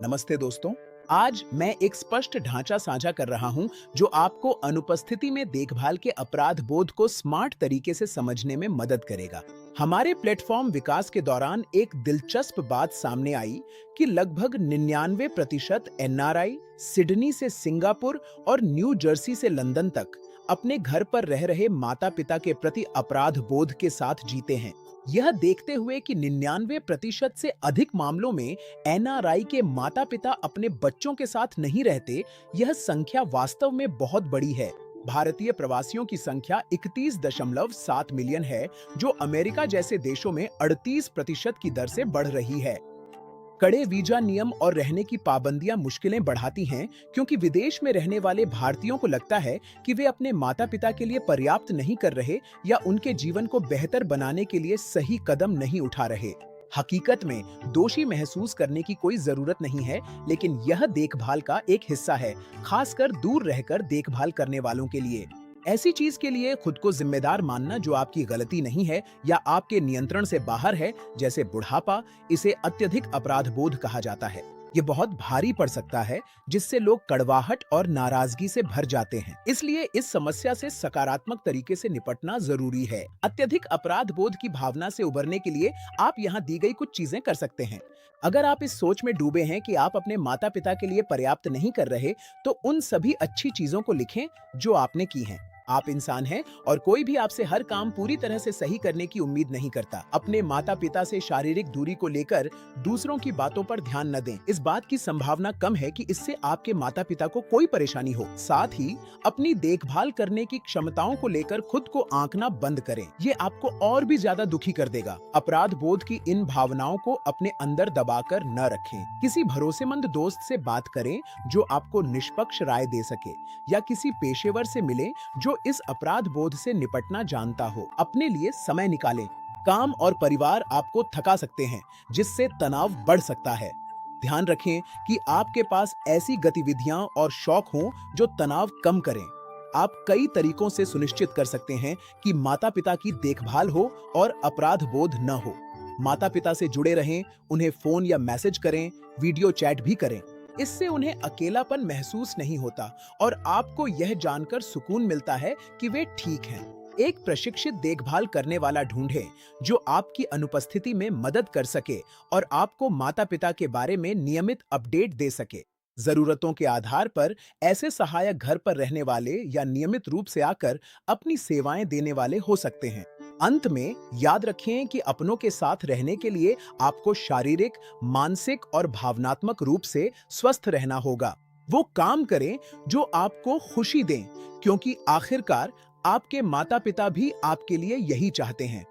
नमस्ते दोस्तों। आज मैं एक स्पष्ट ढांचा साझा कर रहा हूं जो आपको अनुपस्थिति में देखभाल के अपराध बोध को स्मार्ट तरीके से समझने में मदद करेगा। हमारे प्लेटफॉर्म विकास के दौरान एक दिलचस्प बात सामने आई कि लगभग 99% एनआरआई सिडनी से सिंगापुर और न्यू जर्सी से लंदन तक अपने घर पर रह रहे माता पिता के प्रति अपराध बोध के साथ जीते हैं। यह देखते हुए कि 99% से अधिक मामलों में एनआरआई के माता पिता अपने बच्चों के साथ नहीं रहते, यह संख्या वास्तव में बहुत बड़ी है। भारतीय प्रवासियों की संख्या 31.7 मिलियन है, जो अमेरिका जैसे देशों में 38% की दर से बढ़ रही है। कड़े वीजा नियम और रहने की पाबंदियां मुश्किलें बढ़ाती हैं, क्योंकि विदेश में रहने वाले भारतीयों को लगता है कि वे अपने माता पिता के लिए पर्याप्त नहीं कर रहे या उनके जीवन को बेहतर बनाने के लिए सही कदम नहीं उठा रहे। हकीकत में दोषी महसूस करने की कोई जरूरत नहीं है, लेकिन यह देखभाल का एक हिस्सा है, खासकर दूर रहकर देखभाल करने वालों के लिए। ऐसी चीज के लिए खुद को जिम्मेदार मानना जो आपकी गलती नहीं है या आपके नियंत्रण से बाहर है, जैसे बुढ़ापा, इसे अत्यधिक अपराध बोध कहा जाता है। ये बहुत भारी पड़ सकता है, जिससे लोग कड़वाहट और नाराजगी से भर जाते हैं। इसलिए इस समस्या से सकारात्मक तरीके से निपटना जरूरी है। अत्यधिक अपराध बोध की भावना से उबरने के लिए आप यहाँ दी गई कुछ चीजें कर सकते हैं। अगर आप इस सोच में डूबे हैं कि आप अपने माता पिता के लिए पर्याप्त नहीं कर रहे, तो उन सभी अच्छी चीजों को लिखें जो आपने की हैं। आप इंसान हैं और कोई भी आपसे हर काम पूरी तरह से सही करने की उम्मीद नहीं करता। अपने माता पिता से शारीरिक दूरी को लेकर दूसरों की बातों पर ध्यान न दें। इस बात की संभावना कम है कि इससे आपके माता पिता को कोई परेशानी हो। साथ ही अपनी देखभाल करने की क्षमताओं को लेकर खुद को आंकना बंद करें। ये आपको और भी ज्यादा दुखी कर देगा। अपराध बोध की इन भावनाओं को अपने अंदर दबाकर न रखें। किसी भरोसेमंद दोस्त से बात करें जो आपको निष्पक्ष राय दे सके, या किसी पेशेवर से मिलें जो इस अपराध बोध से निपटना जानता हो। अपने लिए समय निकालें। काम और परिवार आपको थका सकते हैं, जिससे तनाव बढ़ सकता है। ध्यान रखें कि आपके पास ऐसी गतिविधियां और शौक हों जो तनाव कम करें। आप कई तरीकों से सुनिश्चित कर सकते हैं कि माता पिता की देखभाल हो और अपराध बोध न हो। माता पिता से जुड़े रहें, उन्हें फोन या मैसेज करें, वीडियो चैट भी करें। इससे उन्हें अकेलापन महसूस नहीं होता और आपको यह जानकर सुकून मिलता है कि वे ठीक हैं। एक प्रशिक्षित देखभाल करने वाला ढूंढें जो आपकी अनुपस्थिति में मदद कर सके और आपको माता पिता के बारे में नियमित अपडेट दे सके। जरूरतों के आधार पर ऐसे सहायक घर पर रहने वाले या नियमित रूप से आकर अपनी सेवाएं देने वाले हो सकते हैं। अंत में याद रखें कि अपनों के साथ रहने के लिए आपको शारीरिक, मानसिक और भावनात्मक रूप से स्वस्थ रहना होगा। वो काम करें जो आपको खुशी दें, क्योंकि आखिरकार आपके माता पिता भी आपके लिए यही चाहते हैं।